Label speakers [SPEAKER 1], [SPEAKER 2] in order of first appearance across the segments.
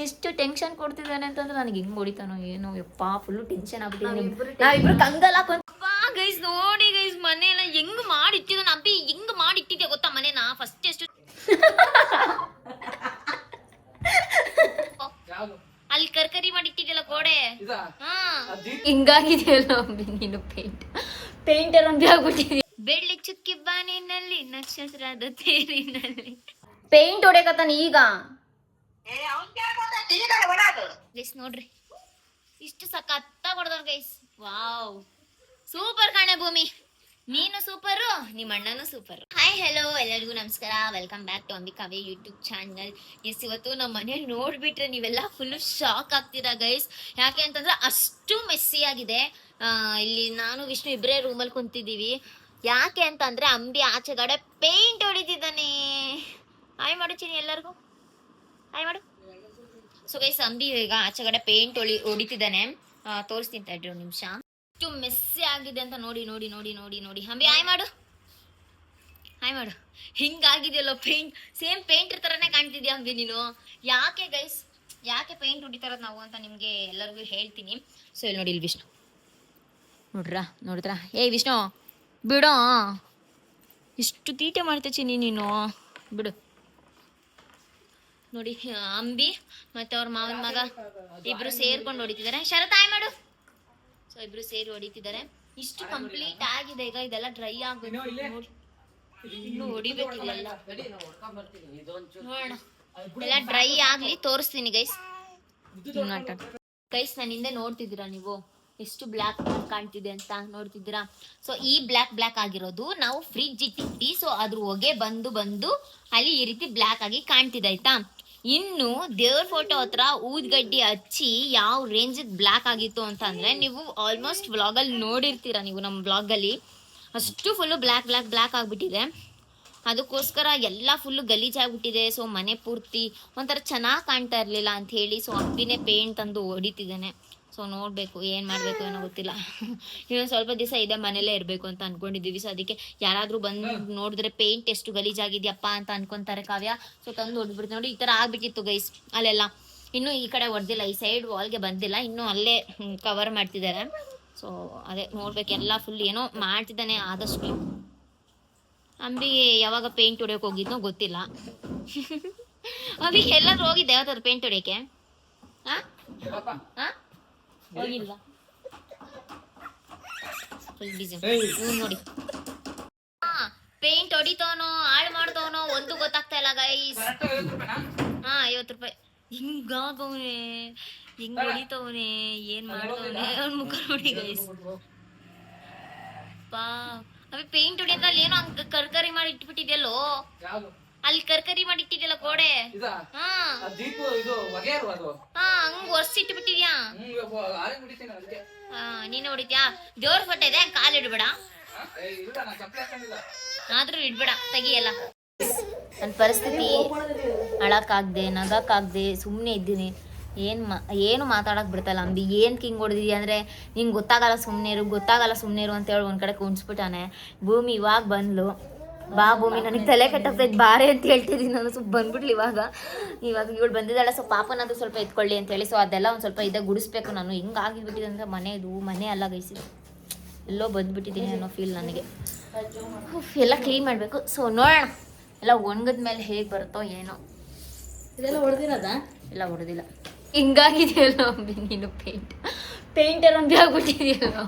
[SPEAKER 1] ಎಷ್ಟು ಟೆನ್ಷನ್ ಕೊಡ್ತಿದ್ದಾನೆ ಅಂತಂದ್ರೆ ನನಗೆ ಹೆಂಗ್ ಹೊಡಿತಾನೋ ಏನೋ ಯಪ್ಪ ಫುಲ್ಲು ಟೆನ್ಷನ್ ಆಗ್ಬಿಟ್ಟಿದ್ದೀನಿ. ನಾವಿಬ್ರು ಕಂಗಲ್ ಹಾಕೊಂಡ್ ಗೈಸ್ ನೋಡಿ ಗೈಸ್ ಮನೆ ಎಲ್ಲ ಹೆಂಗ್ ಮಾಡಿಟ್ಟಿದ್ದಾನೆ ಅಬ್ಬಿ, ಹೆಂಗ್ ಮಾಡಿಟ್ಟಿದ್ಯಾ ಗೊತ್ತಾ ಮನೆನಾ ಫಸ್ಟ್ ಎಷ್ಟು ಅಲ್ಲಿ ಕರ್ಕರಿ ಮಾಡಿಟ್ಟಿದ್ಯಲ್ಲ ಗೋಡೆ ಹಿಂಗಾಗಿದೆಯಲ್ಲ ನೀನು ಪೇಂಟರ್ ಅಂತ ಆಗ್ಬಿಟ್ಟಿದ್ಯ. ಬೆಳ್ಳಿ ಚುಕ್ಕಿ ಬಾನಿನಲ್ಲಿ ನಕ್ಷತ್ರದ ತೇರಿನಲ್ಲಿ ಪೇಂಟ್ ಹೊಡೆಯಕತ್ತಾನ ಈಗ. ಗೈಸ್ ನೋಡ್ರಿ ಇಷ್ಟು ಸಖತ್ತಾಗಿ ಹೊಡೆದವ್ರ ಗೈಸ್. ವಾವ್ ಸೂಪರ್ ಕಾಣೆ ಭೂಮಿ, ನೀನು ಸೂಪರು, ನಿಮ್ಮ ಅಣ್ಣನೂ ಸೂಪರ್. ಹಾಯ್ ಹಲೋ ಎಲ್ಲರಿಗೂ ನಮಸ್ಕಾರ, welcome back to Ambikave YouTube channel. Yes ಇವತ್ತು ನಮ್ಮ ಮನೇಲಿ ನೋಡ್ಬಿಟ್ರೆ ನೀವೆಲ್ಲ ಫುಲ್ ಶಾಕ್ ಆಗ್ತೀರಾ ಗೈಸ್. ಯಾಕೆ ಅಂತಂದ್ರೆ ಅಷ್ಟು ಮೆಸ್ಸಿ ಆಗಿದೆ. ಇಲ್ಲಿ ನಾನು ವಿಷ್ಣು ಇಬ್ಬರೇ ರೂಮಲ್ಲಿ ಕುಂತಿದ್ದೀವಿ. ಯಾಕೆ ಅಂತಂದ್ರೆ ಅಂಬಿ ಆಚೆಗಡೆ ಪೇಂಟ್ ಹೊಡಿತಿದ್ದಾನೆ. ಹಾಯ್ ಮಾಡು ಚಿನಿ ಎಲ್ಲರಿಗೂ, ಹಾಯ್ ಮಾಡು. ಸೊ ಗೈಸ್ ಅಂಬಿ ಈಗ ಆಚೆಗಡೆ ಪೇಂಟ್ ಹೊಡಿತಿದ್ದಾನೆ. ತೋರಿಸ್ತೀನಿ ತಡ್ರಿ ಒಂದು ನಿಮಿಷ. ಎಷ್ಟು ಮೆಸ್ಸಿ ಆಗಿದೆ ಅಂತ ನೋಡಿ ನೋಡಿ ನೋಡಿ ನೋಡಿ ನೋಡಿ. ಅಂಬಿ ಹಾಯ್ ಮಾಡು, ಹಾಯ್ ಮಾಡು. ಹಿಂಗಾಗಿದೆಯಲ್ಲೋ ಪೇಂಟ್, ಸೇಮ್ ಪೇಂಟರ್ ಥರನೇ ಕಾಣ್ತಿದ್ಯಾ ಅಂಬಿ ನೀನು. ಯಾಕೆ ಗೈಸ್, ಯಾಕೆ ಪೇಂಟ್ ಹೊಡಿತಾರದು ನಾವು ಅಂತ ನಿಮಗೆ ಎಲ್ಲರಿಗೂ ಹೇಳ್ತೀನಿ. ಸೊ ಇಲ್ಲಿ ನೋಡಿ, ಇಲ್ಲಿ ವಿಷ್ಣು ನೋಡಿದ್ರಾ ಏಯ್ ವಿಷ್ಣು ಬಿಡೋ, ಇಷ್ಟು ತೀಟೆ ಮಾಡ್ತಾ ಚಿನ್ನಿ ನೀನು, ಬಿಡು. ನೋಡಿ ಅಂಬಿ ಮತ್ತೆ ಅವ್ರ ಮಾವನ ಮಗ ಇಬ್ರು ಸೇರ್ಕೊಂಡು ಹೊಡಿತಿದ್ದಾರೆ. ಶರತ್ ಹಾಯ್ ಮಾಡು. ಸೊ ಇಬ್ರು ಸೇರಿ ಹೊಡಿತಿದ್ದಾರೆ. ಇಷ್ಟು ಕಂಪ್ಲೀಟ್ ಆಗಿದೆ. ಈಗ ಇದೆಲ್ಲ ಡ್ರೈ ಆಗ್ಬೇಕು ನೋಡಿ, ಇನ್ನು ಹೊಡಿಬೇಕಿದೆಲ್ಲ ನೋಡೋಣ. ಎಲ್ಲ ಡ್ರೈ ಆಗ್ಲಿ ತೋರಿಸ್ತೀನಿ ಗೈಸ್. ಗೈಸ್ ನನ್ನ ಹಿಂದೆ ನೋಡ್ತಿದ್ದೀರಾ ನೀವು ಎಷ್ಟು ಬ್ಲ್ಯಾಕ್ ಕಾಣ್ತಿದೆ ಅಂತ ನೋಡ್ತಿದ್ದೀರಾ. ಸೊ ಈ ಬ್ಲ್ಯಾಕ್ ಆಗಿರೋದು ನಾವು ಫ್ರಿಡ್ಜ್ ಇಟ್ಟಿದ್ವಿ. ಸೊ ಅದ್ರ ಹೊಗೆ ಬಂದು ಅಲ್ಲಿ ಈ ರೀತಿ ಬ್ಲ್ಯಾಕ್ ಆಗಿ ಕಾಣ್ತಿದೆ ಆಯ್ತಾ. ಇನ್ನು ದೇವ್ರ ಫೋಟೋ ಹತ್ರ ಊದ್ಗಡ್ಡಿ ಹಚ್ಚಿ ಯಾವ ರೇಂಜ್ ಬ್ಲ್ಯಾಕ್ ಆಗಿತ್ತು ಅಂತ ಅಂದ್ರೆ ನೀವು ಆಲ್ಮೋಸ್ಟ್ ವ್ಲಾಗಲ್ಲಿ ನೋಡಿರ್ತೀರಾ. ನೀವು ನಮ್ಮ ವ್ಲಾಗಲ್ಲಿ ಅಷ್ಟು ಫುಲ್ಲು ಬ್ಲ್ಯಾಕ್ ಆಗಿಬಿಟ್ಟಿದೆ. ಅದಕ್ಕೋಸ್ಕರ ಎಲ್ಲ ಫುಲ್ಲು ಗಲೀಜಾಗ್ಬಿಟ್ಟಿದೆ. ಸೊ ಮನೆ ಪೂರ್ತಿ ಒಂಥರ ಚೆನ್ನಾಗಿ ಕಾಣ್ತಾ ಇರಲಿಲ್ಲ ಅಂತ ಹೇಳಿ ಸೊ ಅಂಬಿನೇ ಪೇಂಟ್ ತಂದು ಹೊಡಿತಿದ್ದಾನೆ. ಸೊ ನೋಡಬೇಕು ಏನು ಮಾಡಬೇಕು ಏನೋ ಗೊತ್ತಿಲ್ಲ. ಇನ್ನೊಂದು ಸ್ವಲ್ಪ ದಿವಸ ಇದೆ ಮನೇಲೇ ಇರಬೇಕು ಅಂತ ಅನ್ಕೊಂಡಿದ್ದೀವಿ. ಸೊ ಅದಕ್ಕೆ ಯಾರಾದರೂ ಬಂದು ನೋಡಿದ್ರೆ ಪೇಂಟ್ ಎಷ್ಟು ಗಲೀಜಾಗಿದೆಯಪ್ಪ ಅಂತ ಅನ್ಕೊಂತಾರೆ ಕಾವ್ಯ. ಸೊ ತಂದು ಹೊಡ್ಬಿಡ್ತೀವಿ ನೋಡಿ. ಈ ಥರ ಆಗ್ಬಿಟ್ಟಿತ್ತು ಗೈಸ್ ಅಲ್ಲೆಲ್ಲ. ಇನ್ನೂ ಈ ಕಡೆ ಹೊಡೆದಿಲ್ಲ, ಈ ಸೈಡ್ ವಾಲ್ಗೆ ಬಂದಿಲ್ಲ, ಇನ್ನೂ ಅಲ್ಲೇ ಕವರ್ ಮಾಡ್ತಿದ್ದಾರೆ. ಸೊ ಅದೇ ನೋಡ್ಬೇಕು, ಎಲ್ಲ ಫುಲ್ ಏನೋ ಮಾಡ್ತಿದ್ದಾನೆ. ಆದಷ್ಟು ಅಂಬಿ ಯಾವಾಗ ಪೇಂಟ್ ಹೊಡಿಯೋಕೆ ಹೋಗಿದ್ನೋ ಗೊತ್ತಿಲ್ಲ. ಅಂಬಿ ಎಲ್ಲಾದ್ರೂ ಹೋಗಿದ್ದೆ ಯಾವ್ದಾದ್ರು ಪೇಂಟ್ ಹೊಡಿಯೋಕ್ಕೆ? ಹೋಗಿಲ್ವಾ? ನೋಡಿ ಪೇಂಟ್ ಹೊಡಿತವನೋ ಹಾಳು ಮಾಡ್ತವನೋ ಒಂದು ಗೊತ್ತಾಗ್ತಾ ಇಲ್ಲ ಗೈಸ್. 50 ರೂಪಾಯಿ. ಹಿಂಗಾಗವನೆ, ಹಿಂಗ್ ಹೊಡಿತವನೆ, ಏನ್ ಮಾಡ್ತವನೆ ಅವ್ನ ಮುಖ ನೋಡಿ ಗೈಸ್. ಪಾ ಅವಿ ಪೇಂಟ್ ಹೊಡಿಯೋದ್ರಲ್ಲಿ ಏನೋ ಹಂಗ ಕರ್ಕರಿ ಮಾಡಿ ಇಟ್ಬಿಟ್ಟಿದ್ಯಲ್ಲೋ, ಅಲ್ಲಿ ಕರ್ಕರಿ ಮಾಡಿ ಇಟ್ಟಿದ್ಯಲ್ಲ ಗೋಡೆ. ಹಂಗ ಒರ್ಸಿಟ್ಬಿಟ್ಟಿದ್ಯಾ? ನೀನು ಹೊಡಿತ್ಯಾ? ದೇವ್ರ ಫೋಟೋ ಇದೆ, ಕಾಲು ಇಡ್ಬೇಡ, ಆದ್ರೂ ಇಡ್ಬೇಡ, ತೆಗಿಯಲ್ಲ. ನನ್ನ ಪರಿಸ್ಥಿತಿ ಅಳಕ್ಕಾಗ್ದೆ, ನಗಕ್ಕಾಗ್ದೆ, ಸುಮ್ಮನೆ ಇದ್ದೀನಿ. ಏನು ಮಾತಾಡಕ್ ಬಿಡ್ತಲ್ಲ ಅಂಬಿ. ಏನು ಹಿಂಗೆ ಹೊಡೆದಿದ್ಯಾ ಅಂದರೆ ನಿಂಗೆ ಗೊತ್ತಾಗಲ್ಲ ಸುಮ್ಮನೆ ಇರು ಅಂತೇಳಿ ಒಂದು ಕಡೆ ಕುಣಿಸ್ಬಿಟ್ಟಾನೆ. ಭೂಮಿ ಇವಾಗ ಬಂದ್ಲು. ಬಾ ಭೂಮಿ, ನನಗೆ ತಲೆ ಕೆಟ್ಟಾಗ್ತೈತೆ ಬಾರೆ ಅಂತ ಹೇಳ್ತಿದ್ದೀನಿ ನಾನು. ಸ್ವಲ್ಪ ಬಂದ್ಬಿಡ್ಲಿ ಇವಾಗ ಇವಳು ಬಂದಿದ್ದಾಳೆ. ಸೊ ಪಾಪನಾದ್ರೂ ಸ್ವಲ್ಪ ಎತ್ಕೊಳ್ಳಿ ಅಂತೇಳಿ. ಸೊ ಅದೆಲ್ಲ ಒಂದು ಸ್ವಲ್ಪ ಇದಾಗ ಗುಡಿಸ್ಬೇಕು ನಾನು. ಹಿಂಗೆ ಆಗಿಬಿಟ್ಟಿದೆ ಅಂದರೆ ಮನೆ ಎಲ್ಲ ಗೈಸಿದೆ, ಎಲ್ಲೋ ಬಂದ್ಬಿಟ್ಟಿದ್ದೀನಿ ಅನ್ನೋ ಫೀಲ್ ನನಗೆ. ಎಲ್ಲ ಕ್ಲೀನ್ ಮಾಡಬೇಕು. ಸೊ ನೋಡೋಣ ಎಲ್ಲ ಒಣಗಿದ ಮೇಲೆ ಹೇಗೆ ಬರುತ್ತೋ ಏನೋ. ಇದೆಲ್ಲ ಹೊಡೆದಿರೋದಾ? ಎಲ್ಲ ಹೊಡೆದಿಲ್ಲ. ಹಿಂಗಾಗಿದೆಯಲ್ಲೋ ಅಂಬಿ ನೀನು ಪೇಂಟರ್ ಅಂತ ಆಗ್ಬಿಟ್ಟಿದೆಯಲ್ಲೋ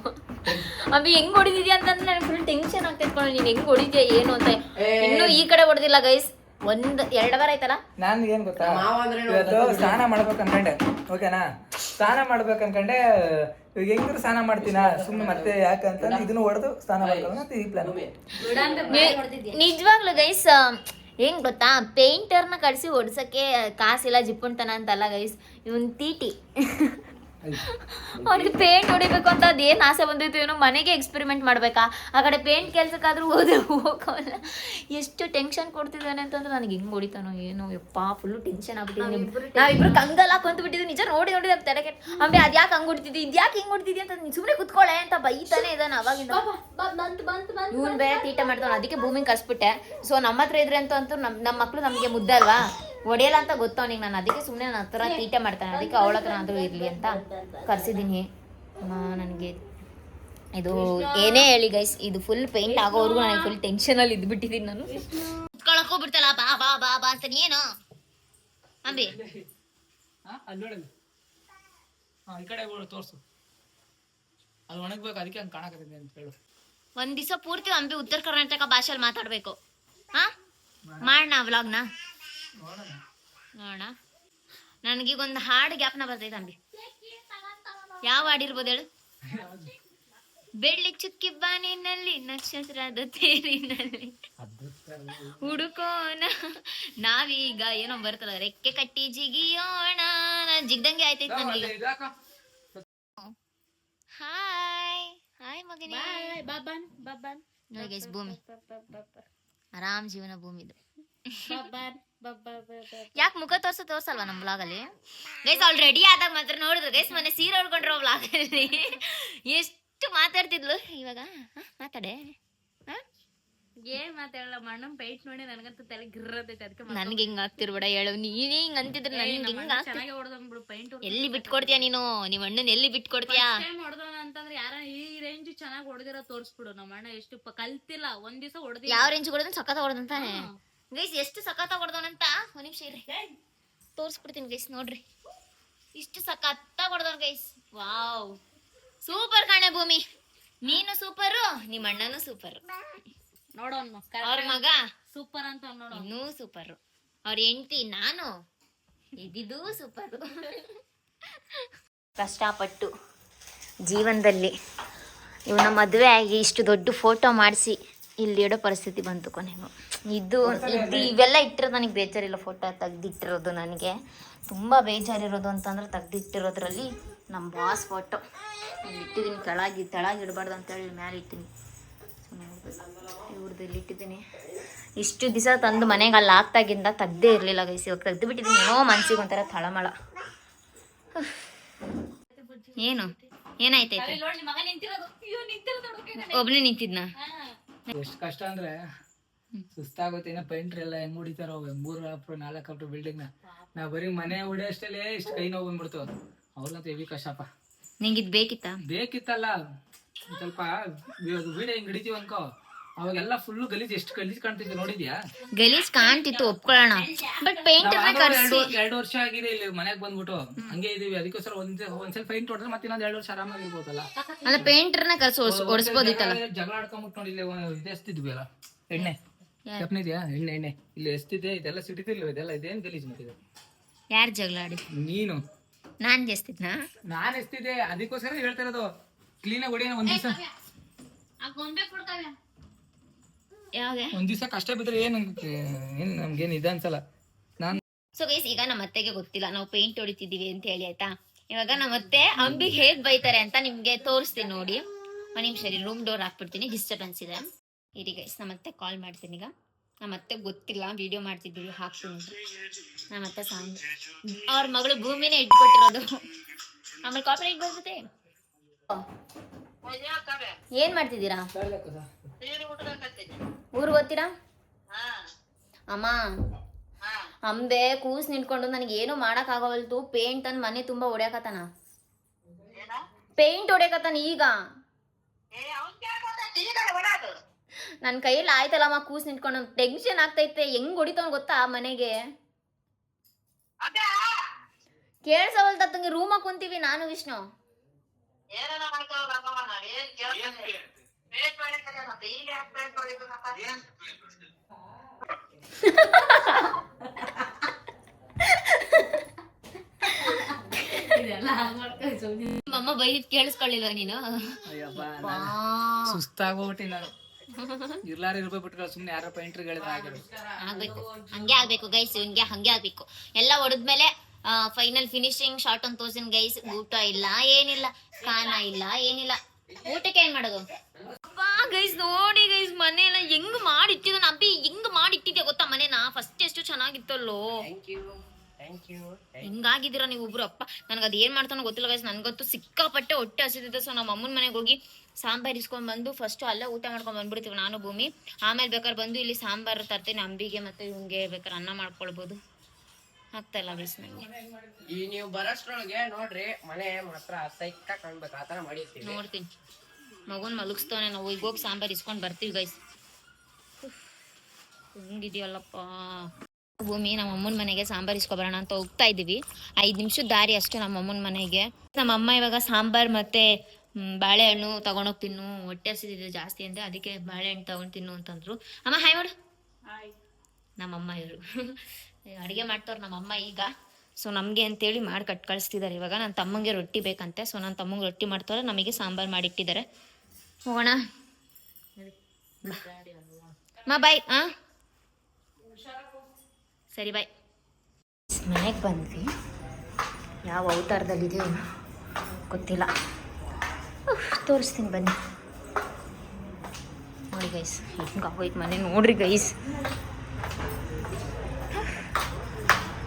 [SPEAKER 1] ಅಂಬಿ. ಹೆಂಗ್ ಹೊಡಿದಿದ್ಯಾ ಅಂತಂದ್ರೆ ನನಗೆ ಫುಲ್ ಟೆನ್ಷನ್ ಆಗ್ತಿದ್ಕೊಂಡು ನೀನು ಹೆಂಗ್ ಹೊಡಿದ್ಯಾ ಏನು ಅಂತ. ಇನ್ನೂ ಈ ಕಡೆ ಹೊಡೆದಿಲ್ಲ ಗೈಸ್. 1-2 ವಾರ ಆಯ್ತಲ್ಲ. ನಾನು ಏನ್ ಗೊತ್ತಾ, ಇವತ್ತು ಸ್ನಾನ ಮಾಡ್ಬೇಕು ಅನ್ಕೊಂಡೆ. ಓಕೆನಾ, ಸ್ನಾನ ಮಾಡ್ಬೇಕು ಅನ್ಕೊಂಡೆ. ಇವಾಗ ಹೆಂಗಿದ್ರು ಸ್ನಾನ ಮಾಡ್ತೀನ ಸುಮ್ಮನೆ ಮತ್ತೆ ಯಾಕಂತ ಇದನ್ನು ಹೊಡೆದು ಸ್ನಾನ ಮಾಡ್ಕೊಂಡು ಈ ಪ್ಲಾನ್. ನಿಜವಾಗ್ಲು ಗೈಸ್ ಹೆಂಗ್ ಗೊತ್ತಾ, ಪೇಂಟರ್ನ ಕಳಿಸಿ ಹೊಡ್ಸಕ್ಕೆ ಕಾಸಿಲ್ಲ ಜಿಪ್ಪುಣ್ತನ ಅಂತಲ್ಲ ಗೈಸ್, ಇವನ್ ತೀಟಿ. ಅವ್ನಿಗೆ ಪೇಂಟ್ ಹೊಡಿಬೇಕು ಅಂತ ಅದೇನು ಆಸೆ ಬಂದಿತ್ತು ಏನೋ. ಮನೆಗೆ ಎಕ್ಸ್ಪೆರಿಮೆಂಟ್ ಮಾಡ್ಬೇಕಾ, ಆ ಕಡೆ ಪೇಂಟ್ ಕೆಲ್ಸಕ್ಕಾದ್ರೂ ಹೋಗಲ್ಲ. ಎಷ್ಟು ಟೆನ್ಷನ್ ಕೊಡ್ತಿದ್ದಾನೆ ಅಂತಂದ್ರೆ ನನಗೆ ಹೆಂಗ್ ಹೊಡಿತಾನೋ ಏನೋ ಯಪ್ಪ ಫುಲ್ಲು ಟೆನ್ಷನ್ ಆಗ್ಬಿಟ್ಟಿದ್ದೀನಿ. ನಾವಿಬ್ರು ಕಂಗಲ್ ಹಾಕೊಂತ ಬಿಟ್ಟಿದ್ವಿ. ನಿಜ ನೋಡಿ ತಲೆ ಕೆಟ್ಟ ಅಂಬಿ ಅದ್ಯಾಕೆ ಹಂಗೆ ಹೊಡಿತಿದ್ದಿ, ಇದ್ಯಾಕೆ ಹಿಂಗೆ ಹೊಡಿತಿದ್ದಿ ಅಂತ ನೀನು ಸುಮ್ಮನೆ ಕುತ್ಕೊಳ್ಳೆ ಅಂತ ಬೈತಾನೆ ಇದ್ದಾನೆ ಅವಾಗಿಂದ. ಇವನ್ ಬೇರೆ ತೀಟ ಮಾಡ್ತಾನೆ. ಅದಕ್ಕೆ ಭೂಮಿಗೆ ಕಳ್ಸ್ಬಿಟ್ಟೆ. ಸೊ ನಮ್ಮ ಹತ್ರ ಇದ್ರೆ ಅಂತೂ ನಮ್ಮ ಮಕ್ಕಳು ನಮಗೆ ಮುದ್ದೆ ಅಲ್ವಾ, ಹೊಡೆಯಲ್ಲ ಅಂತ ಗೊತ್ತು ಅವನಿಗೆ. ನಾನು ಅದಕ್ಕೆ ಸುಮ್ಮನೆ ನನ್ನ ಹತ್ರ ತೀಟೆ ಮಾಡ್ತಾನೆ, ಅದಕ್ಕೆ ಅವಳ ಹತ್ರ ಆದರೂ ಇರಲಿ ಅಂತ ಕರ್ಸಿದ್ದೀನಿ. ನನಗೆ ಇದು ಏನೇ ಹೇಳಿ ಗೈಸ್, ಇದು ಫುಲ್ ಪೇಂಟ್ ಆಗೋವರೆಗೂ ನನಗೆ ಫುಲ್ ಟೆನ್ಷನಲ್ಲಿ ಇದ್ಬಿಟ್ಟಿದ್ದೀನಿ ನಾನು. ಕಳ್ಕೊಬಿಡ್ತಲ್ಲ ಬಾ ಬಾ ಬಾ ಬಾ ಅಂತ ಏನು ಅಂಬಿ
[SPEAKER 2] ಈ ಕಡೆ ತೋರ್ಸು, ಅದು ಒಣಗ್ಬೇಕು, ಅದಕ್ಕೆ ಹಂಗೆ ಕಾಣಕತ್ತಿದೆ ಅಂತ ಹೇಳು.
[SPEAKER 1] ಒಂದ್ ದಿವಸ ಪೂರ್ತಿ ಅಂಬಿ ಉತ್ತರ ಕರ್ನಾಟಕ ಭಾಷೆಯಲ್ಲಿ ಮಾತಾಡ್ಬೇಕು. ಹಾ ಮಾಡೋಣ ವ್ಲಾಗ್ನ, ನೋಡೋಣ. ನನಗೀಗೊಂದು ಹಾಡು ಗ್ಯಾಪ್ನ ಬರ್ತೈತೆ ಅಂಬಿ. ಯಾವ ಹಾಡಿರ್ಬೋದು ಹೇಳು? ಬೆಳ್ಳಿ ಚುಕ್ಕಿ ಬಾನಿನಲ್ಲಿ ನಕ್ಷತ್ರದ ತೇರಿನಲ್ಲಿ ಹುಡುಕೋಣ ನಾವೀಗ ಏನೋ ಬರ್ತದ, ರೆಕ್ಕೆ ಕಟ್ಟಿ ಜಿಗಿಯೋಣ. ನಾನು ಜಿಗ್ದಂಗೆ ಆಯ್ತೈತೆ ನನಗೆ. ಹಾಯ್ ಹಾಯ್ ಮಗನೇ ನೋಡಿ ಗೈಸ್, ಭೂಮಿ ಆರಾಮ್ ಜೀವನ ಭೂಮಿದು. ಯಾಕೆ ಮುಖ ತೋರ್ಸಲ್ವಾ ನಮ್ ಬ್ಲಾಗಲ್ಲಿ ಗೈಸ್? ಅವ್ಳು ರೆಡಿ ಆದಾಗ ಮಾತ್ರ ನೋಡಿದ್ರು ಗೈಸ್, ಮೊನ್ನೆ ಸೀರೆ ಉಡ್ಕೊಂಡ್ರು ಬ್ಲಾಗಲ್ಲಿ ಎಷ್ಟು ಮಾತಾಡ್ತಿದ್ಲು. ಇವಾಗ ಮಾತಾಡೆ
[SPEAKER 3] ಏನ್ ಮಾತಾಡಲ್ಲ, ಮಣ್ಣನ್ ಪೈಟ್ ನೋಡಿ ನನಗಂತೂ ತಲೆ ಗಿರ್ರತೈತೆ. ಅದಕ್ಕೆ
[SPEAKER 1] ನನ್ಗೆ ಹಿಂಗ ಆಗ್ತಿರ್ಬೇಡ ಹೇಳು, ನೀನೇ ಹಿಂಗ ಅಂತಿದ್ರೆ ನನ್ಗೆ ಹಿಂಗ
[SPEAKER 3] ಚೆನ್ನಾಗಿ ಹೊಡೆದ್ಬಿಡು ಪೈಂಟ್.
[SPEAKER 1] ಎಲ್ಲಿ ಬಿಟ್ಕೊಡ್ತೀಯ ನೀನು? ನಿಮ್ಮ ಅಣ್ಣನ ಎಲ್ಲಿ ಬಿಟ್ಕೊಡ್ತೀಯಾ?
[SPEAKER 3] ಹೊಡೆದೋಣ ಅಂತಂದ್ರೆ ಯಾರ ಈ ರೇಂಜ್ ಚೆನ್ನಾಗಿ ಹೊಡೆದಿರೋ ತೋರ್ಸ್ಬಿಡು. ನಮ್ಮ ಅಣ್ಣ ಎಷ್ಟು ಕಲ್ತಿಲ್ಲ, ಒಂದ್ ದಿವಸ ಹೊಡೆದಿ.
[SPEAKER 1] ಯಾವ ರೇಂಜ್ ಹೊಡೆದ? ಸಖತ ಹೊಡೆದಂತಾನೆ ಗೈಸ್. ಎಷ್ಟು ಸಖತ ಹೊಡೆದವನಂತ ಒಂದ್ ನಿಮಿಷ ಇರ್ರಿ ತೋರ್ಸ್ಬಿಡ್ತೀನಿ ಗೈಸ್. ನೋಡ್ರಿ ಇಷ್ಟು ಸಖತ್ತ ಹೊಡೆದವನ್ ಗೈಸ್. ವಾವ್, ಸೂಪರ್ ಕಾಣೆ ಭೂಮಿ, ನೀನು ಸೂಪರು, ನಿಮ್ಮ ಅಣ್ಣನು ಸೂಪರ್.
[SPEAKER 3] ನೋಡೋಣ
[SPEAKER 1] ಅವ್ರ ಮಗ
[SPEAKER 3] ಸೂಪರ್ ಅಂತ ನೋಡೋ,
[SPEAKER 1] ಇನ್ನೂ ಸೂಪರ್. ಅವ್ರ ಹೆಂಡತಿ ನಾನು ಇದ್ದಿದ್ದು ಸೂಪರ್. ಕಷ್ಟಪಟ್ಟು ಜೀವನದಲ್ಲಿ ಇವನ ಮದುವೆ ಆಗಿ ಇಷ್ಟು ದೊಡ್ಡ ಫೋಟೋ ಮಾಡಿಸಿ ಇಲ್ಲಿ ಇಡೋ ಪರಿಸ್ಥಿತಿ ಬಂತು ಕೊನೆಗೂ. ಇವೆಲ್ಲ ಇಟ್ಟಿರೋದು ನನಗೆ ಬೇಜಾರಿಲ್ಲ, ಫೋಟೋ ತೆಗ್ದಿಟ್ಟಿರೋದು ನನಗೆ ತುಂಬ ಬೇಜಾರಿರೋದು ಅಂತಂದ್ರೆ ತೆಗ್ದಿಟ್ಟಿರೋದ್ರಲ್ಲಿ ನಮ್ಮ ಬಾಸ್ ಫೋಟೋ ಇಟ್ಟಿದ್ದೀನಿ. ತೆಳಗೆ ಇಡಬಾರ್ದು ಅಂತೇಳಿ ಮೇಲೆ ಇಟ್ಟಿನಿ, ಇವ್ರದ್ದು ಇಲ್ಲಿ ಇಟ್ಟಿದ್ದೀನಿ. ಇಷ್ಟು ದಿವಸ ತಂದು ಮನೆಗೆ ಅಲ್ಲಿ ಆಗ್ತಾಗಿಂದ ತೆಗ್ದೇ ಇರಲಿಲ್ಲ ಗೈಸ್. ಇವಾಗ ತೆಗ್ದು ಬಿಟ್ಟಿದ್ದೀನಿ. ಏನೋ ಮನ್ಸಿಗೆ ಒಂಥರ ತಳಮಳ. ಏನು ಏನಾಯ್ತೈತೆ? ಒಬ್ಬನೇ ನಿಂತಿದ್ನಾ?
[SPEAKER 2] ಎಷ್ಟು ಕಷ್ಟ ಅಂದ್ರೆ ಸುಸ್ತಾಗುತ್ತೆ. ಏನೋ ಪೇಂಟ್ರ್ ಎಲ್ಲ ಹೆಂಗ್ ಹೊಡಿತಾರೋ 3-4 ಬಿಲ್ಡಿಂಗ್ ನಾವ್ ಬರೀ ಮನೆ ಹೊಡಿಯೋಷ್ಟಲ್ಲೇ ಇಷ್ಟು ಕೈ ನೋವು ಬಂದ್ಬಿಡ್ತು. ಅವ್ರನ್ನಂತ ಹೆವಿ ಕಷ್ಟಪ್ಪ.
[SPEAKER 1] ನಿಂಗೆ ಇದು
[SPEAKER 2] ಬೇಕಿತ್ತಲ್ಲ, ಸ್ವಲ್ಪ ವಿಡಿಯೋ ಹಿಂಗ್ ಹಿಡಿತೀವಿ ಅನ್ಕೋ, ಅವಾಗೆಲ್ಲ ಫುಲ್ ಗಲೀಜ್, ಎಷ್ಟು ಗಲೀಜ್ ಕಾಣ್ತಿದ್ದೆ ನೋಡಿದ್ಯಾ?
[SPEAKER 1] ಗಲೀಜ್ ಕಾಣ್ತಿತ್ತು ಒಪ್ಕೊಳ್ಳೋಣ, ಬಟ್ ಪೇಂಟ್
[SPEAKER 2] 2 ವರ್ಷ ಆಗಿದೆ ಇಲ್ಲಿ ಮನೆಗ್ ಬಂದ್ಬಿಟ್ಟು ಹಂಗೆ ಇದೀವಿ. ಅದಕ್ಕೋಸ್ಕರ ಒಂದ್ಸಲ ಪೇಂಟ್ ಹೊಡೆದ್ರೆ ಮತ್ತೆ ಇನ್ನೊಂದ್ 2 ವರ್ಷ ಆರಾಮಾಗಿರ್ಬೋದಲ್ಲ.
[SPEAKER 1] ಅಲ್ಲ ಪೇಂಟರ್ನ ಕರ್ಸಿ ಓಡಿಸ್ಬೋದಿತ್ತಲ್ಲ.
[SPEAKER 2] ಜಗಳ ಆಡ್ಕೊಂಡ್ಬಿಟ್ಟು ನೋಡಿ, ಇಲ್ಲಿ ಎಸ್ತಿದ್ವಿ ಅಲ್ಲ ಎಣ್ಣೆ, ಕೆಪ್ನಿದ್ಯಾ ಎಣ್ಣೆ ಇಲ್ಲಿ ಎಸ್ತಿದ್ದೆ, ಇದೆಲ್ಲ ಸಿಟಿತಿಲ್ವ? ಇದೆಲ್ಲ ಇದೇನ್ ಗಲೀಜ್ ಮಾಡ್ತಿದ್ದೆ?
[SPEAKER 1] ಯಾರು ಜಗಳ ಆಡಿ?
[SPEAKER 2] ನೀನು.
[SPEAKER 1] ನಾನ್ ಎಸ್ತಿದ್ನಾ?
[SPEAKER 2] ನಾನ್ ಎಸ್ತಿದ್ದೆ, ಅದಕ್ಕೋಸ್ಕರ ಹೇಳ್ತಾ ಇರೋದು. ಕ್ಲೀನಾಗಿ ಹೊಡಿಯೋಣ ಒಂದ್ ದಿವಸ. ಒಂದ್ ದಿವಸ ಕಷ್ಟ ಬಿದ್ರೆ ಏನ್ ನಮ್ಗೇನ್ ಇದೆ ಅನ್ಸಲ್ಲ.
[SPEAKER 1] ಸೊ ಗೈಸ್, ಈಗ ನಮ್ಮ ಅತ್ತೆಗೆ ಗೊತ್ತಿಲ್ಲ ನಾವು ಪೇಂಟ್ ಹೊಡಿತಿದೀವಿ ಅಂತ ಹೇಳಿ, ಆಯ್ತಾ? ಇವಾಗ ನಮ್ಮ ಅತ್ತೆ ಅಂಬಿಗೆ ಹೇಗ್ ಬೈತಾರೆ ಅಂತ ನಿಮ್ಗೆ ತೋರಿಸ್ತೀನಿ ನೋಡಿ. ಒಂದ್ ನಿಮಿಷ ರೂಮ್ ಡೋರ್ ಹಾಕ್ಬಿಡ್ತೀನಿ, ಡಿಸ್ಟರ್ಬೆನ್ಸ್ ಇದೆ. ಇರಿ ಗೈಸ್, ನಮ್ಮ ಅತ್ತೆ ಕಾಲ್ ಮಾಡ್ತೀನಿ. ಈಗ ನಮ್ಮ ಅತ್ತೆ ಗೊತ್ತಿಲ್ಲ, ವಿಡಿಯೋ ಮಾಡ್ತಿದ್ದೀವಿ, ಹಾಕ್ತೀನಿ. ನಮ್ಮ ಅತ್ತೆ ಸಾಂಗ್ ಅವ್ರ ಮಗಳು ಭೂಮಿನೇ ಇಟ್ಕೊಟ್ಟಿರೋದು, ಆಮೇಲೆ ಕಾಪರೇಟ್ ಬರ್ತದೆ. ಏನ್ ಮಾಡ್ತಿದ್ದೀರಾ? ಊರಿಗೆ ಹೋಗ್ತೀರಾ? ಅಮ್ಮ, ಅಂಬೆ ಕೂಸ್ ನಿಂತ್ಕೊಂಡು ನನಗೆ ಏನು ಮಾಡಕ್ ಆಗವಲ್ತು. ಪೇಂಟ್ ಅಂದ್ ಮನೆ ತುಂಬಾ ಹೊಡ್ಯಾಕತ್ತಾನ, ಪೇಂಟ್ ಹೊಡ್ಯಾಕತ್ತಾನ. ಈಗ ನನ್ನ ಕೈಯಲ್ಲಿ ಆಯ್ತಲ್ಲಮ್ಮ, ಕೂಸ್ ನಿಂತ್ಕೊಂಡು ಟೆನ್ಷನ್ ಆಗ್ತೈತೆ. ಹೆಂಗ್ ಹೊಡಿತಾವ ಗೊತ್ತಾ ಮನೆಗೆ? ಕೇಳ್ಸವಲ್ತ ತಂಗಿ, ರೂಮಾಗ ಕುಂತೀವಿ ನಾನು ವಿಷ್ಣು. ಅಮ್ಮ ಬೈದ್ ಕೇಳಿಸ್ಕೊಳ್ಳಿಲ್ಲ ನೀನು?
[SPEAKER 2] ಸುಸ್ತಾಗೋಗ್ಬಿಟ್ಟಿ ನಾನು. ಇರ್ಲಾರ ಇರ್ಬೇಕ್ಬಿಟ್ರೆ ಸುಮ್ನೆ ಯಾರ ಪೇಂಟ್ರ್
[SPEAKER 1] ಆಗ್ಬೇಕು, ಹಂಗೆ ಆಗ್ಬೇಕು ಗೈಸ್, ಹಂಗೆ ಆಗ್ಬೇಕು. ಎಲ್ಲ ಹೊಡೆದ್ಮೇಲೆ ಫೈನಲ್ ಫಿನಿಶಿಂಗ್ ಶಾರ್ಟ್ ಅಂತ ತೋರ್ಸಿನ್ ಗೈಸ್. ಊಟ ಇಲ್ಲ, ಏನಿಲ್ಲ, ಖಾನ ಇಲ್ಲ, ಏನಿಲ್ಲ. ಊಟಕ್ಕೆ ಏನ್ ಮಾಡೋದು ಗೈಸ್? ನೋಡಿ ಗೈಸ್, ಮನೆ ಎಲ್ಲ ಹೆಂಗ್ ಮಾಡಿಟ್ಟಿದ ಅಬ್ಬಿ, ಹೆಂಗ್ ಮಾಡಿಟ್ಟಿದ್ಯಾ ಗೊತ್ತಾ ಮನೇನ? ಫಸ್ಟ್ ಎಷ್ಟು ಚೆನ್ನಾಗಿತ್ತಲ್ಲೋ. ಹಿಂಗಾಗಿದ್ದೀರಾ ನೀವು ಒಬ್ರು. ಅಪ್ಪ ನನಗೆ ಅದು ಏನ್ ಮಾಡ್ತಾನೋ ಗೊತ್ತಿಲ್ಲ ಗೈಸ್. ನನ್ಗಂತೂ ಸಿಕ್ಕಾಪಟ್ಟೆ ಹೊಟ್ಟೆ ಹಸಿದಿದೆ. ಸೊ ನಮ್ಮ ಅಮ್ಮನ ಮನೆಗೆ ಹೋಗಿ ಸಾಂಬಾರ್ ಇಸ್ಕೊಂಡ್ ಬಂದು ಫಸ್ಟ್ ಅಲ್ಲೇ ಊಟ ಮಾಡ್ಕೊಂಡ್ ಬಂದ್ಬಿಡ್ತೀವಿ ನಾನು ಭೂಮಿ. ಆಮೇಲೆ ಬೇಕಾದ್ರೆ ಬಂದು ಇಲ್ಲಿ ಸಾಂಬಾರು ತರ್ತೀನಿ ಅಂಬಿಗೆ ಮತ್ತೆ ಇವಂಗೆ ಬೇಕಾದ್ರೆ ಅನ್ನ ಮಾಡ್ಕೊಳ್ಬೋದು. ಆಗ್ತಾ ಇಲ್ಲ ಗೈಸ್ ನನಗೆ.
[SPEAKER 4] ಈ ನೀವು ಬರೋಷ್ಟ್ರೊಳಗೆ ನೋಡ್ರಿ ಮನೆ ಮಾತ್ರ ಸೈಕ್ಕ ಕಾಣ್ಬೇಕು ಆ ತರ ಮಾಡಿರ್ತೀವಿ.
[SPEAKER 1] ನೋಡ್ತೀನಿ ಮಗುನ್ ಮಲಗಿಸ್ತವನೆ, ನಾವು ಈಗ ಹೋಗಿ ಸಾಂಬಾರ್ ಇಸ್ಕೊಂಡು ಬರ್ತೀವಿ ಗೈಸ್. ಹೆಂಗಿದೆಯಲ್ಲಪ್ಪ ಭೂಮಿ. ನಮ್ಮ ಅಮ್ಮನ ಮನೆಗೆ ಸಾಂಬಾರ್ ಇಸ್ಕೊಬರೋಣ ಅಂತ ಹೋಗ್ತಾ ಇದ್ದೀವಿ. 5 ನಿಮಿಷದ ದಾರಿ ಅಷ್ಟೇ ನಮ್ಮ ಅಮ್ಮನ ಮನೆಗೆ. ನಮ್ಮ ಅಮ್ಮ ಇವಾಗ ಸಾಂಬಾರ್ ಮತ್ತೆ ಬಾಳೆಹಣ್ಣು ತಗೊಂಡೋಗಿ ತಿನ್ನು, ಹೊಟ್ಟೆ ಹಸಿದಿದೆ ಜಾಸ್ತಿ ಅಂತ, ಅದಕ್ಕೆ ಬಾಳೆಹಣ್ಣು ತಗೊಂಡು ತಿನ್ನು ಅಂತಂದ್ರು. ಅಮ್ಮ ಹಾಯ್ ಮಾಡು. ನಮ್ಮಮ್ಮ ಇವರು ಅಡುಗೆ ಮಾಡ್ತವ್ರು ನಮ್ಮಮ್ಮ ಈಗ. ಸೊ ನಮಗೆ ಅಂತೇಳಿ ಮಾಡಿ ಕಳಿಸ್ತಿದ್ದಾರೆ ಇವಾಗ. ನನ್ನ ತಮ್ಮಂಗೆ ರೊಟ್ಟಿ ಬೇಕಂತೆ, ಸೊ ನನ್ನ ತಮ್ಮಂಗೆ ರೊಟ್ಟಿ ಮಾಡ್ತವ್ರೆ, ನಮಗೆ ಸಾಂಬಾರು ಮಾಡಿಟ್ಟಿದ್ದಾರೆ. ಹೋಗೋಣ ಮಾ ಬಾಯ್. ಸರಿ ಬಾಯ್. ಮನೆಗೆ ಬಂದ್ವಿ. ಯಾವ ಅವತಾರದಲ್ಲಿದೆಯೋ ಗೊತ್ತಿಲ್ಲ, ತೋರಿಸ್ತೀನಿ ಬನ್ನಿ. ನೋಡಿ ಗೈಸ್ ಹೆಂಗಾಗೋಯ್ತು ಮನೆ ನೋಡ್ರಿ ಗೈಸ್.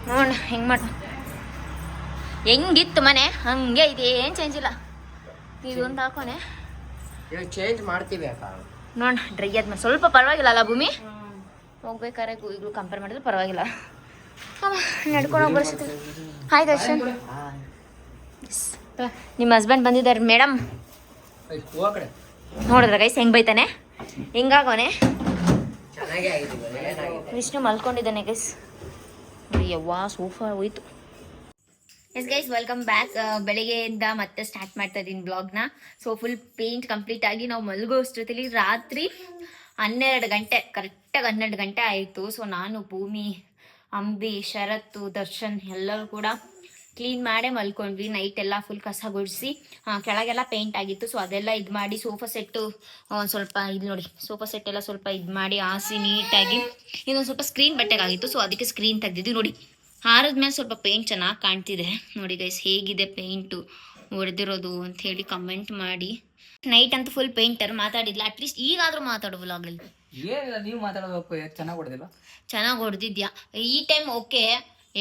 [SPEAKER 1] ನೋಡ ಹೆಂಗಿತ್ತು ಮನೆ ಹಂಗೆ ಇದೆ, ಏನು ಚೇಂಜ್ ಇಲ್ಲ. ಇದೊಂದು ಹಾಕೋನೆ
[SPEAKER 4] ಚೇಂಜ್ ಮಾಡ್ತೀವಿ
[SPEAKER 1] ನೋಡ ಡ್ರೈ ಆದ್ಮೇಲೆ ಸ್ವಲ್ಪ ಪರವಾಗಿಲ್ಲ ಅಲ್ಲ ಭೂಮಿ. ಹೋಗ್ಬೇಕಾರೆ ಈಗಲೂ ಕಂಪೇರ್ ಮಾಡಿದ್ರೆ ಪರವಾಗಿಲ್ಲ. ನಡ್ಕೊಂಡು ಹೋಗಿ ಬರ್ಸಿದ್ವಿ. ಹಾಯ್ ದರ್ಶನ್. ನಿಮ್ಮ ಹಸ್ಬೆಂಡ್ ಬಂದಿದ್ದಾರೆ ಮೇಡಮ್. ನೋಡಿದ್ರ ಗೈಸ್ ಹೆಂಗ್ ಬೈತಾನೆ, ಹೆಂಗಾಗೋನೆ. ವಿಷ್ಣು ಮಲ್ಕೊಂಡಿದ್ದಾನೆ ಗೈಸ್. ಯವ್ವಾ ಸೋಫಾ ಹೋಯ್ತು. Yes guys welcome back. ಬೆಳಿಗ್ಗೆಯಿಂದ ಮತ್ತೆ ಸ್ಟಾರ್ಟ್ ಮಾಡ್ತಾ ಇದ್ದೀನಿ ಬ್ಲಾಗ್ನ. ಸೊ ಫುಲ್ ಪೇಂಟ್ ಕಂಪ್ಲೀಟ್ ಆಗಿ ನಾವು ಮಲಗೋ ಅಷ್ಟೊತ್ತಲ್ಲಿ ರಾತ್ರಿ 12 ಗಂಟೆ, ಕರೆಕ್ಟಾಗಿ 12 ಗಂಟೆ ಆಯಿತು. ಸೊ ನಾನು, ಭೂಮಿ, ಅಂಬಿ, ಶರತ್ತು, ದರ್ಶನ್ ಎಲ್ಲರೂ ಕೂಡ ಕ್ಲೀನ್ ಮಾಡೇ ಮಲ್ಕೊಂಡ್ವಿ. ನೈಟ್ ಎಲ್ಲ ಫುಲ್ ಕಸ ಗುಡಿಸಿ ಕೆಳಗೆಲ್ಲ ಪೇಂಟ್ ಆಗಿತ್ತು. ಸೊ ಅದೆಲ್ಲ ಇದು ಮಾಡಿ ಸೋಫಾ ಸೆಟ್ಟು ಸ್ವಲ್ಪ ಇದು ನೋಡಿ, ಸೋಫಾ ಸೆಟ್ ಎಲ್ಲ ಸ್ವಲ್ಪ ಇದು ಮಾಡಿ ಹಾಸಿ ನೀಟಾಗಿ ಇನ್ನೊಂದು ಸ್ವಲ್ಪ ಸ್ಕ್ರೀನ್ ಬಟ್ಟೆಗಾಗಿತ್ತು. ಸೊ ಅದಕ್ಕೆ ಸ್ಕ್ರೀನ್ ತೆಗ್ದಿದ್ವಿ. ನೋಡಿ ಹಾರದ್ಮೇಲೆ ಸ್ವಲ್ಪ ಪೇಂಟ್ ಚೆನ್ನಾಗಿ ಕಾಣ್ತಿದೆ. ನೋಡಿ ಗೈಸ್ ಹೇಗಿದೆ ಪೇಂಟು ಹೊಡೆದಿರೋದು ಅಂತ ಹೇಳಿ ಕಮೆಂಟ್ ಮಾಡಿ. ನೈಟ್ ಅಂತೂ ಫುಲ್ ಪೇಂಟರ್ ಮಾತಾಡಿಲ್ಲ, ಅಟ್ಲೀಸ್ಟ್ ಈಗಾದರೂ ಮಾತಾಡೋ ವ್ಲಾಗಲ್ಲಿ.
[SPEAKER 2] ಏನಿಲ್ಲ, ನೀವು ಮಾತಾಡೋದು ಚೆನ್ನಾಗಿ ಹೊಡೆದಿಲ್ಲ.
[SPEAKER 1] ಚೆನ್ನಾಗಿ ಹೊಡೆದಿದ್ಯಾ ಈ ಟೈಮ್. ಓಕೆ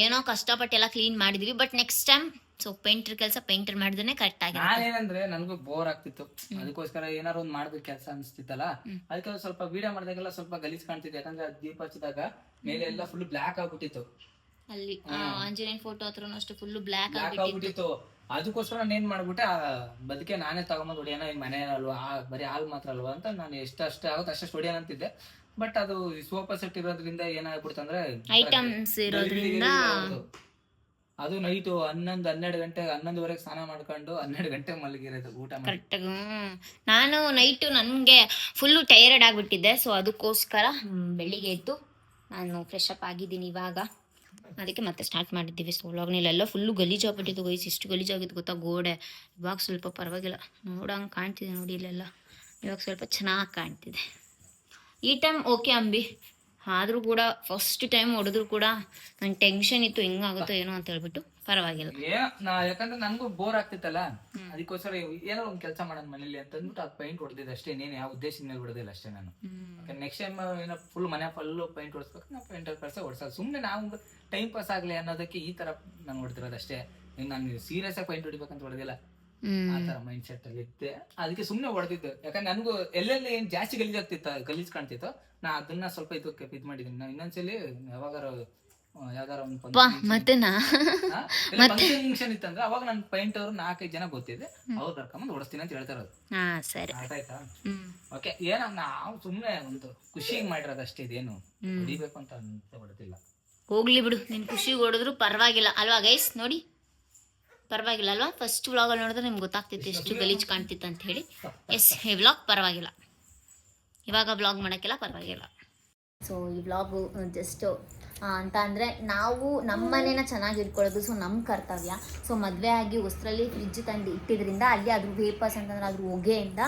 [SPEAKER 1] ಏನೋ ಕಷ್ಟಪಟ್ಟು ಎಲ್ಲ ಕ್ಲೀನ್ ಮಾಡಿದ್ವಿ, but next time so painter ಕೆಲಸ ಪೇಂಟರ್ ಮಾಡಿದ್ರೆ ಕರೆಕ್ಟ್ ಆಗಿ.
[SPEAKER 2] ನಾನೇನಂದ್ರೆ ನನಗೂ ಬೋರ್ ಆಗ್ತಿತ್ತು, ಅದಕ್ಕೋಸ್ಕರ ಏನಾರು ಒಂದ್ ಮಾಡ್ಬೇಕು ಕೆಲಸ ಅನ್ಸ್ತಿತ್ತಲ್ಲ. ಅದಕ್ಕೆ ಸ್ವಲ್ಪ ವಿಡಿಯೋ ಮಾಡಿದಾಗೆಲ್ಲ ಸ್ವಲ್ಪ ಗಲೀಜ್ ಕಾಣ್ತಿತ್ತು. ಯಾಕಂದ್ರೆ ದೀಪ ಹಚ್ಚಿದಾಗ ಮೇಲೆ ಎಲ್ಲ ಫುಲ್ ಬ್ಲಾಕ್ ಆಗ್ಬಿಟ್ಟಿತ್ತು.
[SPEAKER 1] ಅಲ್ಲಿ ಆಂಜನೇಯ ಫೋಟೋ ಹತ್ರ ಅಷ್ಟು ಫುಲ್ ಬ್ಲಾಕ್
[SPEAKER 2] ಆಗ್ಬಿಟ್ಟಿತ್ತು. ಅದಕ್ಕೋಸ್ಕರ ನಾನು ಏನ್ ಮಾಡ್ಬಿಟ್ಟೆ, ಬದುಕೆ ನಾನೇ ತಗೊಂಬಂದ್ ಹೊಡಿಯೋಣ, ಈ ಮನೆ ಅಲ್ವಾ ಬರೀ ಹಾಲ್ ಮಾತ್ರ ಅಲ್ವಾ ಅಂತ ನಾನು ಎಷ್ಟೇ ಆಗುತ್ತೆ ಅಷ್ಟು ಹೊಡಿಯೋಣ ಅಂತಿದ್ದೆ. ಬಟ್ ಅದು ಸೋಫಾ ಸೆಟ್ ಇರೋದ್ರಿಂದ ಏನಾಗ್ಬಿಡ್ತಂದ್ರೆ
[SPEAKER 1] ಐಟಮ್ಸ್ ಇರೋದ್ರಿಂದ
[SPEAKER 2] ಅದು ನೈಟ್ 11-12 ಗಂಟೆ 11:30 ಸ್ನಾನ ಮಾಡ್ಕೊಂಡು 12 ಗಂಟೆ ಮಲಗಿರೋದು ಊಟ
[SPEAKER 1] ಕರೆಕ್ಟ್. ನಾನು ನೈಟು ನನಗೆ ಫುಲ್ಲು ಟೈರ್ಡ್ ಆಗಿಬಿಟ್ಟಿದ್ದೆ. ಸೊ ಅದಕ್ಕೋಸ್ಕರ ಬೆಳಿಗ್ಗೆ ಎದ್ದು ನಾನು ಫ್ರೆಶ್ ಅಪ್ ಆಗಿದ್ದೀನಿ ಇವಾಗ. ಅದಕ್ಕೆ ಮತ್ತೆ ಸ್ಟಾರ್ಟ್ ಮಾಡಿದ್ದೀವಿ. ಸೊ ವ್ಲಾಗ್ನಲ್ಲೆಲ್ಲ ಫುಲ್ಲು ಗಲೀಜಾಗ್ಬಿಟ್ಟಿತ್ತು ಗೈಸ್. ಎಷ್ಟು ಗಲೀಜಾಗಿತ್ತು ಗೊತ್ತಾ ಗೋಡೆ. ಇವಾಗ ಸ್ವಲ್ಪ ಪರವಾಗಿಲ್ಲ, ನೋಡಂಗೆ ಕಾಣ್ತಿದೆ ನೋಡಿ ಇಲ್ಲೆಲ್ಲ. ಇವಾಗ ಸ್ವಲ್ಪ ಚೆನ್ನಾಗಿ ಕಾಣ್ತಿದೆ. ಈ ಟೈಮ್ ಓಕೆ ಅಂಬಿ, ಆದರೂ ಕೂಡ ಫಸ್ಟ್ ಟೈಮ್ ಹೊಡೆದ್ರು ಕೂಡ ನಂಗೆ ಟೆನ್ಷನ್ ಇತ್ತು, ಹೆಂಗಾಗುತ್ತೋ ಏನೋ ಅಂತ ಹೇಳ್ಬಿಟ್ಟು ಪರವಾಗಿಲ್ಲ.
[SPEAKER 2] ಯಾಕಂದ್ರೆ ನನಗೂ ಬೋರ್ ಆಗ್ತಿತ್ತಲ್ಲ, ಅದಕ್ಕೋಸ್ಕರ ಏನೋ ಒಂದ್ ಕೆಲಸ ಮಾಡೋಣ ಮನೇಲಿ ಅಂತ ಅಂದ್ಬಿಟ್ಟು ಅದು ಪೈಂಟ್ ಹೊಡೆದಿದ್ದೆ ಅಷ್ಟೇ. ಇನ್ನೇನು ಯಾವ ಉದ್ದೇಶದ ಮೇಲೆ ಹೊಡೆದಿಲ್ಲ ಅಷ್ಟೇ ನಾನು. ನೆಕ್ಸ್ಟ್ ಟೈಮ್ ಏನೋ ಫುಲ್ ಮನೆ ಫುಲ್ಲು ಪೈಂಟ್ ಹೊಡಿಸ್ಬೇಕು, ನಾವು ಪೇಂಟರ್ ಕಳ್ಸ ಹೊಡ್ಸೋದು. ಸುಮ್ಮನೆ ನಾವು ಟೈಮ್ ಪಾಸ್ ಆಗಲಿ ಅನ್ನೋದಕ್ಕೆ ಈ ತರ ನಾನು ಹೊಡೆದಿರೋದು ಅಷ್ಟೇ. ನಾನು ಸೀರಿಯಸ್ ಆಗಿ ಪೈಂಟ್ ಹೊಡಿಬೇಕಂತ ಹೊಡೆದಿಲ್ಲ, ಆ ತರ ಮೈಂಡ್ ಸೆಟ್ ಅಲ್ಲಿ ಇತ್ತೆ. ಅದಕ್ಕೆ ಸುಮ್ಮನೆ ಹೊಡೆದಿದ್ದು. ಯಾಕಂದ್ರೆ ನನಗೂ ಎಲ್ಲೆಲ್ಲಿ ಏನ್ ಜಾಸ್ತಿ ಗಲೀಜ್ ಕಾಣ್ತಿತ್ತು, ನಾ ಅದನ್ನ ಸ್ವಲ್ಪ ಇದಕ್ಕೆ ಇದು ಮಾಡಿದ್ದೀನಿ. ನಾವು ಇನ್ನೊಂದ್ಸಲಿ ಯಾವ್ದಾರ ಒಂದು ಫಂಕ್ಷನ್ ಇತ್ತಂದ್ರೆ ಅವಾಗ ನನ್ ಪೈಂಟ್ ಅವ್ರು 4-5 ಜನ ಗೊತ್ತಿದೆ, ಅವ್ರು ಕರ್ಕೊಂಡ್ ಹೊಡಿಸ್ತೀನಿ ಅಂತ ಹೇಳ್ತಾ ಇರೋದು. ಆಯ್ತಾ? ಓಕೆ. ಏನೋ ನಾವು ಸುಮ್ನೆ ಒಂದು ಖುಷಿಗೆ ಮಾಡಿರೋದು ಅಷ್ಟೇ, ಇದೇನು ಹೊಡಿಬೇಕು ಅಂತ ಹೊಡೆದಿಲ್ಲ.
[SPEAKER 1] ಹೋಗ್ಲಿ ಬಿಡು, ನಿನ್ ಖುಷಿಗೆ ಹೊಡೆದ್ರು ಪರವಾಗಿಲ್ಲ ಅಲ್ವಾ ಗೈಸ್. ನೋಡಿ ಪರವಾಗಿಲ್ಲ ಅಲ್ವಾ. ಫಸ್ಟ್ ವ್ಲಾಗಲ್ಲಿ ನೋಡಿದ್ರೆ ನಿಮ್ಗೆ ಗೊತ್ತಾಗ್ತಿತ್ತು ಎಷ್ಟು ಗಲೀಜ್ ಕಾಣ್ತಿತ್ತು ಅಂತ ಹೇಳಿ. ಎಸ್ ಈ ವ್ಲಾಗ್ ಪರವಾಗಿಲ್ಲ, ಇವಾಗ ವ್ಲಾಗ್ ಮಾಡೋಕ್ಕೆಲ್ಲ ಪರವಾಗಿಲ್ಲ. ಸೊ ಈ ವ್ಲಾಗು ಜಸ್ಟ್ ಅಂತ ಅಂದರೆ ನಾವು ನಮ್ಮ ಮನೇನ ಚೆನ್ನಾಗಿ ಇಟ್ಕೊಳ್ಳೋದು ಸೊ ನಮ್ಮ ಕರ್ತವ್ಯ. ಸೊ ಮದುವೆ ಆಗಿ ಹೊಸರಲ್ಲಿ ಫ್ರಿಜ್ ತಂದು ಇಟ್ಟಿದ್ರಿಂದ ಅಲ್ಲಿ ಅದ್ರ ವೇಪರ್ಸ್ ಅಂತಂದ್ರೆ ಅದ್ರ ಹೊಗೆಯಿಂದ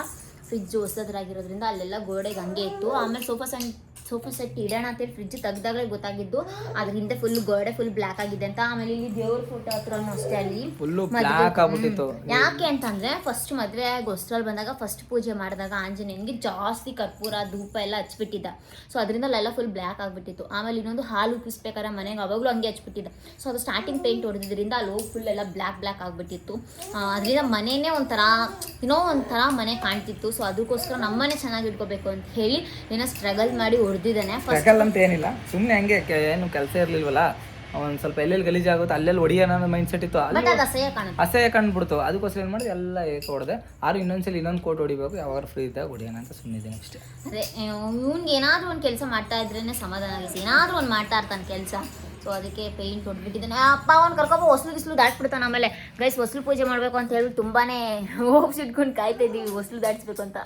[SPEAKER 1] ಫ್ರಿಜ್ ಹೊಸದ್ರಾಗಿರೋದ್ರಿಂದ ಅಲ್ಲೆಲ್ಲ ಗೋಡೆಗೆ ಹಂಗೆ ಇತ್ತು. ಆಮೇಲೆ ಸೋಫಾ ಸೆಟ್ ಇಡೋಣ ಅಂತೇಳಿ ಫ್ರಿಜ್ ತೆಗ್ದಾಗಲೇ ಗೊತ್ತಾಗಿದ್ದು ಅದ್ರ ಹಿಂದೆ ಫುಲ್ ಗೋಡೆ ಫುಲ್ ಬ್ಲ್ಯಾಕ್ ಆಗಿದೆ ಅಂತ. ಆಮೇಲೆ ಇಲ್ಲಿ ದೇವ್ರ ಫೋಟೋ ಹತ್ರನೂ ಅಷ್ಟೇ ಅಲ್ಲಿ ಯಾಕೆ ಅಂತಂದ್ರೆ ಫಸ್ಟ್ ಮದುವೆ ಆಗಿ ಹೊಸ್ರಲ್ಲಿ ಬಂದಾಗ ಫಸ್ಟ್ ಪೂಜೆ ಮಾಡಿದಾಗ ಆಂಜನೇಯನಿಗೆ ಜಾಸ್ತಿ ಕರ್ಪೂರ ಧೂಪ ಎಲ್ಲ ಹಚ್ಬಿಟ್ಟಿದ್ದ. ಸೊ ಅದರಿಂದ ಅಲ್ಲೆಲ್ಲ ಫುಲ್ ಬ್ಲ್ಯಾಕ್ ಆಗಿಬಿಟ್ಟಿತ್ತು. ಆಮೇಲೆ ಇನ್ನೊಂದು ಹಾಲು ಉಕ್ಕಿಸ್ಬೇಕಾದ್ರೆ ಮನೆಗೆ ಅವಾಗಲೂ ಹಂಗೆ ಹಚ್ಬಿಟ್ಟಿದ್ದ. ಸೊ ಅದು ಸ್ಟಾರ್ಟಿಂಗ್ ಪೇಂಟ್ ಹೊಡೆದಿದ್ರಿಂದ ಅಲ್ಲಿ ಹೋಗಿ ಫುಲ್ ಎಲ್ಲ ಬ್ಲ್ಯಾಕ್ ಆಗಿಬಿಟ್ಟಿತ್ತು. ಅದರಿಂದ ಮನೆಯೇ ಒಂಥರ ಮನೆ ಕಾಣ್ತಿತ್ತು. ಸೊ ಅದಕ್ಕೋಸ್ಕರ ನಮ್ಮನೆ ಚೆನ್ನಾಗಿ ಇಟ್ಕೋಬೇಕು ಅಂತ ಹೇಳಿ ಏನೋ ಸ್ಟ್ರಗಲ್ ಮಾಡಿ ಹೊಡೆದಿದ್ದಾನೆ.
[SPEAKER 2] ಅಂತ ಏನಿಲ್ಲ, ಸುಮ್ಮನೆ ಹಂಗೆ ಏನು ಕೆಲಸ ಇರ್ಲಿಲ್ವಲ್ಲ, ಒಂದು ಸ್ವಲ್ಪ ಎಲ್ಲೆಲ್ಲಿ ಗಲೀಜಾಗುತ್ತೆ ಅಲ್ಲೆಲ್ಲಿ ಹೊಡಿಯೋಣ ಅನ್ನೋ ಮೈಂಡ್ ಸೆಟ್ ಇತ್ತು
[SPEAKER 1] ಬಟ್
[SPEAKER 2] ಅಲ್ಲಿ
[SPEAKER 1] ಅದು ಅಸಹ್ಯ ಕಾಣುತ್ತೆ.
[SPEAKER 2] ಅಸಹ್ಯ ಕಂಡುಬಿಡ್ತು. ಅದಕ್ಕೋಸ್ಕರ ಏನು ಮಾಡಿದೆ ಎಲ್ಲ ಹೊಡೆದೆ. ಆರು ಇನ್ನೊಂದ್ಸಲಿ ಇನ್ನೊಂದು ಕೋಟ್ ಹೊಡಿಬೇಕು, ಯಾವಾಗ ಫ್ರೀ ಇದ್ದಾಗ ಹೊಡಿಯೋಣ ಅಂತ ಸುಮ್ಮನಿದ್ದೀನಿ ಅಷ್ಟೇ.
[SPEAKER 1] ಅದೇ ಇವ್ನಿಗೆ ಏನಾದರೂ ಒಂದು ಕೆಲಸ ಮಾಡ್ತಾ ಇದ್ರೇ ಸಮಾಧಾನ ಆಗಿಸಿ, ಏನಾದರೂ ಒಂದು ಮಾಡ್ತಾ ಇರ್ತಾನೆ ಕೆಲಸ. ಸೊ ಅದಕ್ಕೆ ಪೇಂಟ್ ಹೊಡ್ಬಿಟ್ಟಿದ್ದಾನೆ. ಅಪ್ಪ ಅವ್ನು ಕರ್ಕೊಬ ಹೊಸ್ಲು ಗಿಸ್ಲು ದಾಟ್ಬಿಡ್ತಾನೆ. ಆಮೇಲೆ ಗೈಸ್ ಹೊಸ್ಲು ಪೂಜೆ ಮಾಡಬೇಕು ಅಂತ ಹೇಳಿ ತುಂಬಾ ಹೋಪ್ಸ್ ಇಟ್ಕೊಂಡು ಕಾಯ್ತಾ ಇದ್ದೀವಿ ಹೊಸ್ಲು ದಾಟಿಸ್ಬೇಕು ಅಂತ.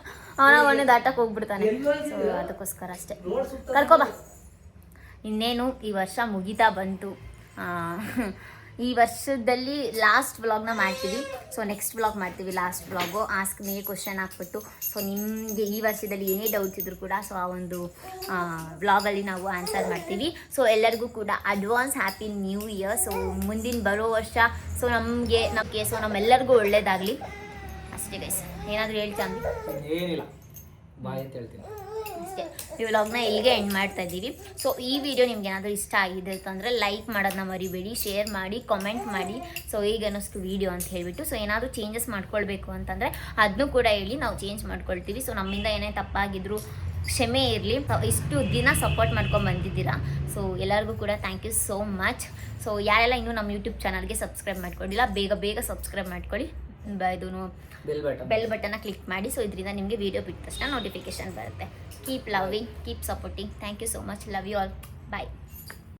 [SPEAKER 1] ಅವನೇ ದಾಟಕ್ಕೆ ಹೋಗ್ಬಿಡ್ತಾನೆ. ಸೊ ಅದಕ್ಕೋಸ್ಕರ ಅಷ್ಟೇ ಕರ್ಕೊಬ. ಇನ್ನೇನು ಈ ವರ್ಷ ಮುಗಿತಾ ಬಂತು. ಈ ವರ್ಷದಲ್ಲಿ ಲಾಸ್ಟ್ ವ್ಲಾಗ್ನ ಮಾಡ್ತೀವಿ. ಸೊ ನೆಕ್ಸ್ಟ್ ವ್ಲಾಗ್ ಮಾಡ್ತೀವಿ, last vlog ask May question ಹಾಕ್ಬಿಟ್ಟು. ಸೊ ನಿಮಗೆ ಈ ವರ್ಷದಲ್ಲಿ ಏನೇ ಡೌಟ್ಸ್ ಇದ್ದರೂ ಕೂಡ ಸೊ ಆ ಒಂದು ವ್ಲಾಗಲ್ಲಿ ನಾವು ಆನ್ಸರ್ ಮಾಡ್ತೀವಿ. ಸೊ ಎಲ್ಲರಿಗೂ ಕೂಡ advance happy new year. So ಮುಂದಿನ ಬರೋ ವರ್ಷ ಸೊ ನಮಗೆ ಸೊ ನಮ್ಮೆಲ್ಲರಿಗೂ ಒಳ್ಳೇದಾಗಲಿ ಅಷ್ಟೇ ಗೈಸ್. ಏನಾದರೂ ಹೇಳ್ತಾ
[SPEAKER 2] ಏನಿಲ್ಲ, ಬಾಯ್ ಅಂತ ಹೇಳ್ತೀನಿ
[SPEAKER 1] ಅಷ್ಟೇ. ಈ ವ್ಲಾಗ್ನ ಇಲ್ಲಿಗೆ ಎಂಡ್ ಮಾಡ್ತಾ ಇದ್ದೀವಿ. ಸೊ ಈ ವಿಡಿಯೋ ನಿಮ್ಗೆ ಏನಾದರೂ ಇಷ್ಟ ಆಗಿದೆ ಅಂತಂದರೆ ಲೈಕ್ ಮಾಡೋದನ್ನ ಮರಿಬೇಡಿ, ಶೇರ್ ಮಾಡಿ, ಕಾಮೆಂಟ್ ಮಾಡಿ. ಸೊ ಈಗ ಅನ್ನಿಸ್ತು ವಿಡಿಯೋ ಅಂತ ಹೇಳಿಬಿಟ್ಟು. ಸೊ ಏನಾದರೂ ಚೇಂಜಸ್ ಮಾಡ್ಕೊಳ್ಬೇಕು ಅಂತಂದರೆ ಅದನ್ನೂ ಕೂಡ ಹೇಳಿ, ನಾವು ಚೇಂಜ್ ಮಾಡ್ಕೊಳ್ತೀವಿ. ಸೊ ನಮ್ಮಿಂದ ಏನೇ ತಪ್ಪಾಗಿದ್ರು ಕ್ಷಮೆ ಇರಲಿ. ಇಷ್ಟು ದಿನ ಸಪೋರ್ಟ್ ಮಾಡ್ಕೊಂಡು ಬಂದಿದ್ದೀರಾ. ಸೊ ಎಲ್ಲರಿಗೂ ಕೂಡ thank you so much. So ಯಾರೆಲ್ಲ ಇನ್ನೂ ನಮ್ಮ ಯೂಟ್ಯೂಬ್ ಚಾನಲ್ಗೆ ಸಬ್ಸ್ಕ್ರೈಬ್ ಮಾಡ್ಕೊಂಡಿಲ್ಲ ಬೇಗ ಸಬ್ಸ್ಕ್ರೈಬ್ ಮಾಡ್ಕೊಳ್ಳಿ. ಇದೂ ಬೆಲ್ ಬಟನ್ನ ಕ್ಲಿಕ್ ಮಾಡಿ. ಸೊ ಇದರಿಂದ ನಿಮಗೆ ವಿಡಿಯೋ ಬಿಟ್ಟ ತಕ್ಷಣ ನೋಟಿಫಿಕೇಶನ್ ಬರುತ್ತೆ. Keep loving, keep supporting. Thank you so much. Love you all. Bye.